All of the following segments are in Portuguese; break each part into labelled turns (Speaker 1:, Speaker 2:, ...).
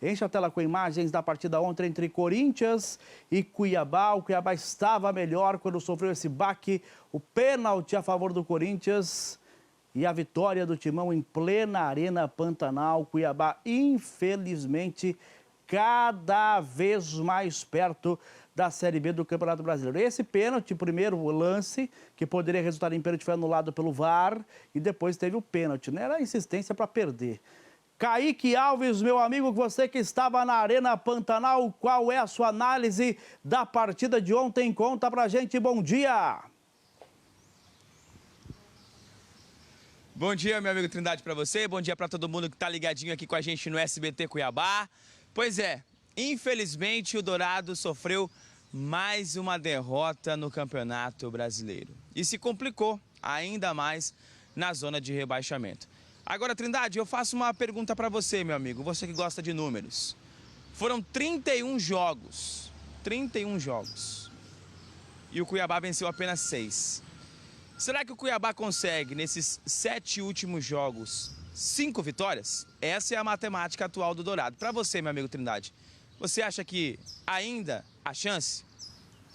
Speaker 1: Enche a tela com imagens da partida ontem entre Corinthians e Cuiabá. O Cuiabá estava melhor quando sofreu esse baque, o pênalti a favor do Corinthians e a vitória do Timão em plena Arena Pantanal. Cuiabá, infelizmente, cada vez mais perto da Série B do Campeonato Brasileiro. Esse pênalti, primeiro o lance, que poderia resultar em pênalti, foi anulado pelo VAR, e depois teve o pênalti, né? Era a insistência para perder. Kaique Alves, meu amigo, você que estava na Arena Pantanal, qual é a sua análise da partida de ontem? Conta pra gente, bom dia!
Speaker 2: Bom dia, meu amigo Trindade, para você. Bom dia para todo mundo que está ligadinho aqui com a gente no SBT Cuiabá. Pois é, infelizmente o Dourado sofreu mais uma derrota no Campeonato Brasileiro. E se complicou ainda mais na zona de rebaixamento. Agora, Trindade, eu faço uma pergunta para você, meu amigo, você que gosta de números. Foram 31 jogos. 31 jogos. E o Cuiabá venceu apenas 6. Será que o Cuiabá consegue, nesses 7 últimos jogos, 5 vitórias? Essa é a matemática atual do Dourado. Para você, meu amigo Trindade, você acha que ainda há chance?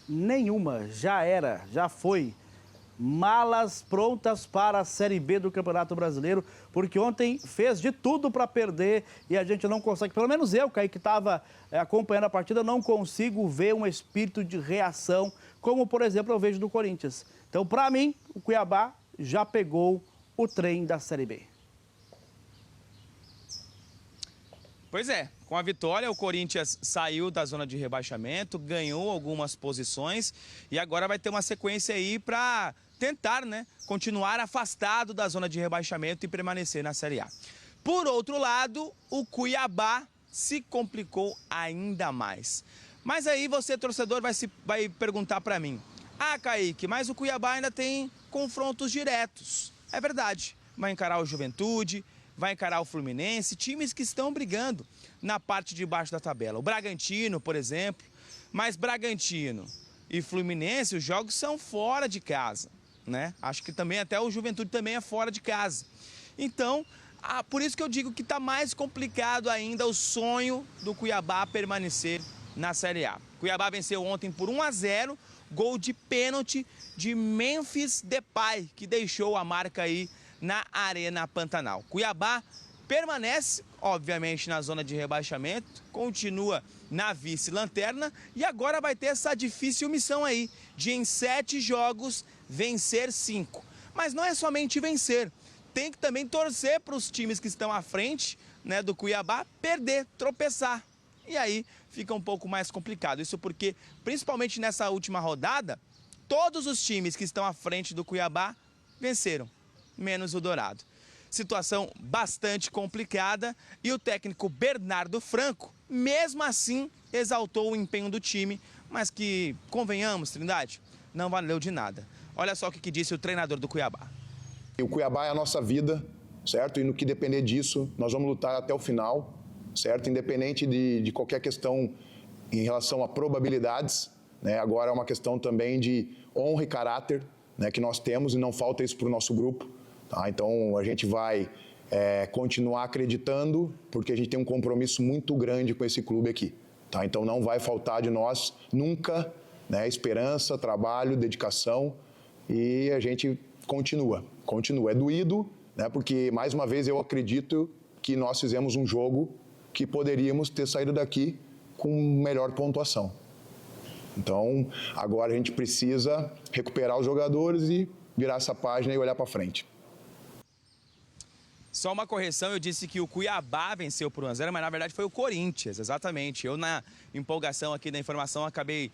Speaker 1: Nenhuma, já era, já foi. Malas prontas para a Série B do Campeonato Brasileiro, porque ontem fez de tudo para perder e a gente não consegue, pelo menos eu, Kaique, que estava acompanhando a partida, não consigo ver um espírito de reação, como, por exemplo, eu vejo do Corinthians. Então, para mim, o Cuiabá já pegou o trem da Série B.
Speaker 2: Pois é, com a vitória, o Corinthians saiu da zona de rebaixamento, ganhou algumas posições e agora vai ter uma sequência aí para tentar, né, continuar afastado da zona de rebaixamento e permanecer na Série A. Por outro lado, o Cuiabá se complicou ainda mais. Mas aí você, torcedor, vai perguntar para mim: ah, Kaique, mas o Cuiabá ainda tem confrontos diretos. É verdade, vai encarar o Juventude, vai encarar o Fluminense, times que estão brigando na parte de baixo da tabela. O Bragantino, por exemplo, mas Bragantino e Fluminense, os jogos são fora de casa, né? Acho que também até o Juventude também é fora de casa. Então, por isso que eu digo que está mais complicado ainda o sonho do Cuiabá permanecer na Série A. Cuiabá venceu ontem por 1-0, gol de pênalti de Memphis Depay, que deixou a marca aí na Arena Pantanal. Cuiabá permanece, obviamente, na zona de rebaixamento, continua na vice-lanterna e agora vai ter essa difícil missão aí de, em 7 jogos, vencer 5. Mas não é somente vencer, tem que também torcer para os times que estão à frente, né, do Cuiabá perder, tropeçar. E aí fica um pouco mais complicado. Isso porque, principalmente nessa última rodada, todos os times que estão à frente do Cuiabá venceram, menos o Dourado. Situação bastante complicada e o técnico Bernardo Franco, mesmo assim, exaltou o empenho do time, mas que, convenhamos, Trindade, não valeu de nada. Olha só o que disse o treinador do Cuiabá.
Speaker 3: O Cuiabá é a nossa vida, certo? E no que depender disso, nós vamos lutar até o final, certo? Independente de qualquer questão em relação a probabilidades, né? Agora é uma questão também de honra e caráter, né, que nós temos, e não falta isso para o nosso grupo. Tá? Então a gente vai continuar acreditando, porque a gente tem um compromisso muito grande com esse clube aqui. Tá? Então não vai faltar de nós nunca, né, esperança, trabalho, dedicação, e a gente continua. É doído, né, porque mais uma vez eu acredito que nós fizemos um jogo que poderíamos ter saído daqui com melhor pontuação. Então, agora a gente precisa recuperar os jogadores e virar essa página e olhar para frente.
Speaker 2: Só uma correção, eu disse que o Cuiabá venceu por 1-0, mas na verdade foi o Corinthians, exatamente. Eu, na empolgação aqui da informação, acabei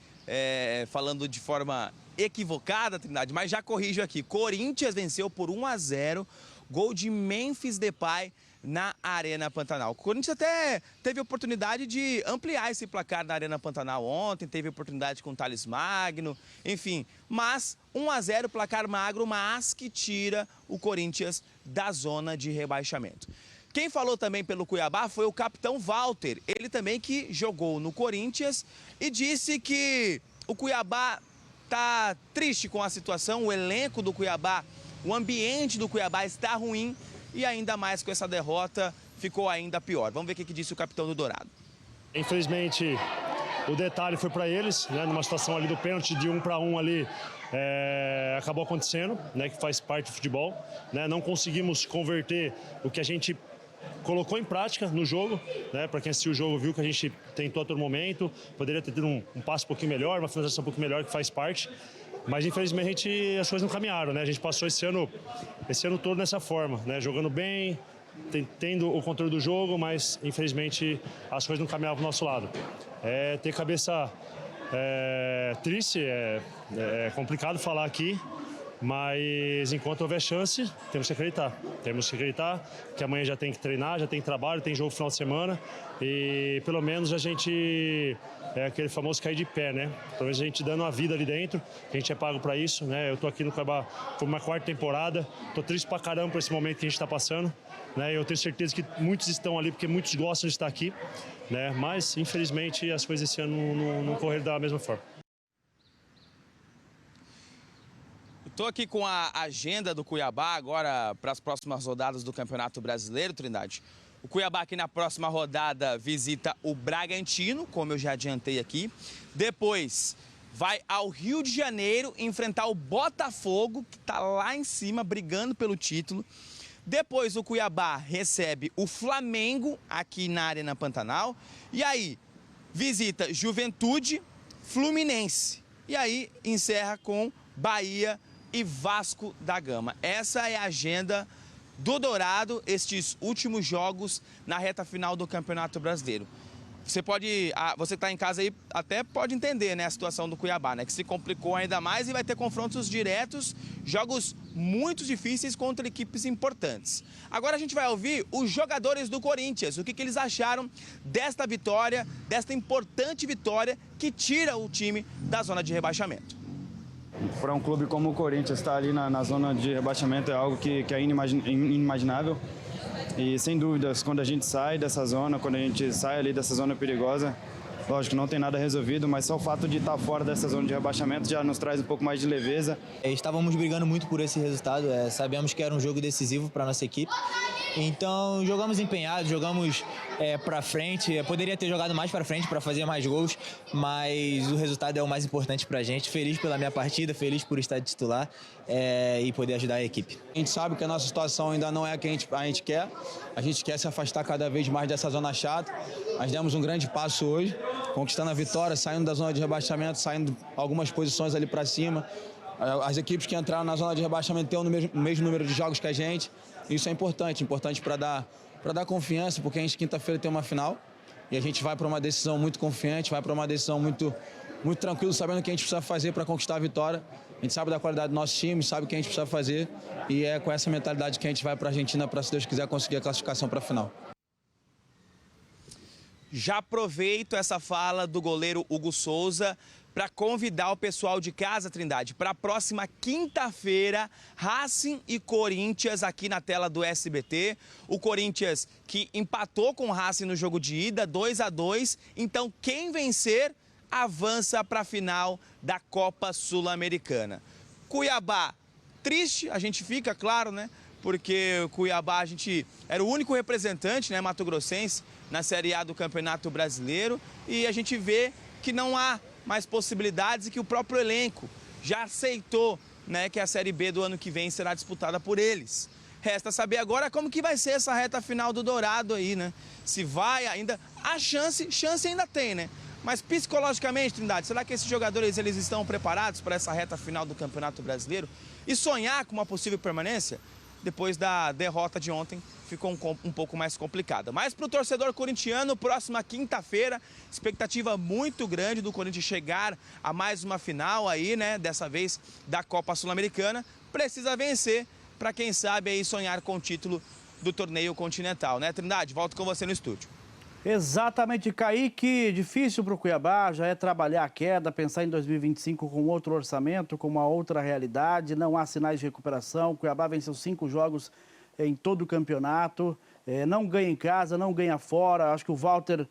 Speaker 2: falando de forma equivocada, Trindade, mas já corrijo aqui. Corinthians venceu por 1-0, gol de Memphis Depay na Arena Pantanal. O Corinthians até teve oportunidade de ampliar esse placar na Arena Pantanal ontem, teve oportunidade com o Thales Magno, enfim. Mas 1-0, placar magro, mas que tira o Corinthians da zona de rebaixamento. Quem falou também pelo Cuiabá foi o capitão Walter, ele também que jogou no Corinthians e disse que o Cuiabá está triste com a situação, o elenco do Cuiabá, o ambiente do Cuiabá está ruim. E ainda mais com essa derrota ficou ainda pior. Vamos ver o que disse o capitão do Dourado.
Speaker 4: Infelizmente, o detalhe foi para eles, né, numa situação ali do pênalti de 1 para 1 ali, acabou acontecendo, né, que faz parte do futebol, né, não conseguimos converter o que a gente colocou em prática no jogo, né, para quem assistiu o jogo viu que a gente tentou a todo momento, poderia ter tido um passe um pouquinho melhor, uma finalização um pouquinho melhor, que faz parte, mas infelizmente as coisas não caminharam, né, a gente passou esse ano todo nessa forma, né, jogando bem, tendo o controle do jogo, mas infelizmente as coisas não caminhavam do nosso lado. Ter cabeça triste, é complicado falar aqui, mas enquanto houver chance, temos que acreditar. Temos que acreditar que amanhã já tem que treinar, já tem trabalho, tem jogo no final de semana e pelo menos a gente aquele famoso cair de pé, né? Pelo menos a gente dando a vida ali dentro, a gente é pago para isso, né? Eu tô aqui no Cuiabá por uma 4ª temporada, tô triste pra caramba por esse momento que a gente tá passando, né? Eu tenho certeza que muitos estão ali porque muitos gostam de estar aqui, né? Mas infelizmente as coisas esse ano não correram da mesma forma.
Speaker 2: Estou aqui com a agenda do Cuiabá agora para as próximas rodadas do Campeonato Brasileiro, Trindade. O Cuiabá aqui na próxima rodada visita o Bragantino, como eu já adiantei aqui. Depois vai ao Rio de Janeiro enfrentar o Botafogo, que está lá em cima brigando pelo título. Depois o Cuiabá recebe o Flamengo aqui na Arena Pantanal. E aí visita Juventude, Fluminense. E aí encerra com Bahia e Vasco da Gama. Essa é a agenda do Dourado, estes últimos jogos na reta final do Campeonato Brasileiro. Você que está em casa aí até pode entender, né, a situação do Cuiabá, né, que se complicou ainda mais e vai ter confrontos diretos, jogos muito difíceis contra equipes importantes. Agora a gente vai ouvir os jogadores do Corinthians, o que eles acharam desta vitória, desta importante vitória que tira o time da zona de rebaixamento.
Speaker 5: Para um clube como o Corinthians estar ali na zona de rebaixamento é algo que é inimaginável. E sem dúvidas, quando a gente sai dessa zona, quando a gente sai ali dessa zona perigosa, lógico, não tem nada resolvido, mas só o fato de estar fora dessa zona de rebaixamento já nos traz um pouco mais de leveza.
Speaker 6: Estávamos brigando muito por esse resultado, sabemos que era um jogo decisivo para a nossa equipe. Então jogamos empenhados, jogamos para frente, poderia ter jogado mais para frente para fazer mais gols, mas o resultado é o mais importante para a gente. Feliz pela minha partida, feliz por estar de titular e poder ajudar a equipe.
Speaker 7: A gente sabe que a nossa situação ainda não é a que a gente quer, a gente quer se afastar cada vez mais dessa zona chata. Nós demos um grande passo hoje, conquistando a vitória, saindo da zona de rebaixamento, saindo algumas posições ali para cima. As equipes que entraram na zona de rebaixamento têm o mesmo número de jogos que a gente. Isso é importante para dar confiança, porque a gente quinta-feira tem uma final e a gente vai para uma decisão muito confiante, vai para uma decisão muito tranquilo, sabendo o que a gente precisa fazer para conquistar a vitória. A gente sabe da qualidade do nosso time, sabe o que a gente precisa fazer e é com essa mentalidade que a gente vai para a Argentina para, se Deus quiser, conseguir a classificação para a final.
Speaker 2: Já aproveito essa fala do goleiro Hugo Souza para convidar o pessoal de casa, Trindade, para a próxima quinta-feira, Racing e Corinthians aqui na tela do SBT. O Corinthians que empatou com o Racing no jogo de ida, 2-2. Então, quem vencer avança para a final da Copa Sul-Americana. Cuiabá, triste, a gente fica, claro, né? Porque o Cuiabá, a gente era o único representante, né, mato-grossense, na Série A do Campeonato Brasileiro. E a gente vê que não há mais possibilidades e que o próprio elenco já aceitou, né, que a Série B do ano que vem será disputada por eles. Resta saber agora como que vai ser essa reta final do Dourado aí, né? Se vai ainda... A chance ainda tem, né? Mas psicologicamente, Trindade, será que esses jogadores eles estão preparados para essa reta final do Campeonato Brasileiro? E sonhar com uma possível permanência? Depois da derrota de ontem, ficou um pouco mais complicada. Mas para o torcedor corintiano, próxima quinta-feira, expectativa muito grande do Corinthians chegar a mais uma final aí, né? Dessa vez da Copa Sul-Americana. Precisa vencer para, quem sabe, aí sonhar com o título do torneio continental, né, Trindade? Volto com você no estúdio.
Speaker 1: Exatamente, Kaique. Difícil para o Cuiabá, já é trabalhar a queda, pensar em 2025 com outro orçamento, com uma outra realidade, não há sinais de recuperação. O Cuiabá venceu 5 jogos em todo o campeonato, não ganha em casa, não ganha fora. Acho que o Walter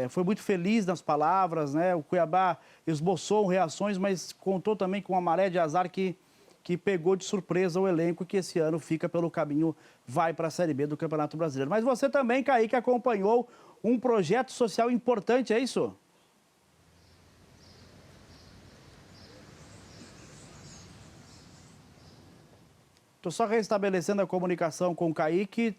Speaker 1: foi muito feliz nas palavras, né? O Cuiabá esboçou reações, mas contou também com uma maré de azar que que pegou de surpresa o elenco que esse ano fica pelo caminho, vai para a Série B do Campeonato Brasileiro. Mas você também, Kaique, acompanhou um projeto social importante, é isso? Estou só restabelecendo a comunicação com o Kaique,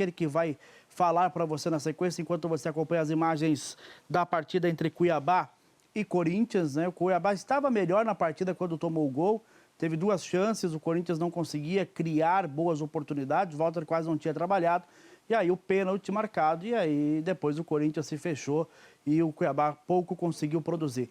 Speaker 1: ele que vai falar para você na sequência, enquanto você acompanha as imagens da partida entre Cuiabá e Corinthians, né? O Cuiabá estava melhor na partida quando tomou o gol, teve 2 chances, o Corinthians não conseguia criar boas oportunidades, o Walter quase não tinha trabalhado, e aí o pênalti marcado, e aí depois o Corinthians se fechou e o Cuiabá pouco conseguiu produzir.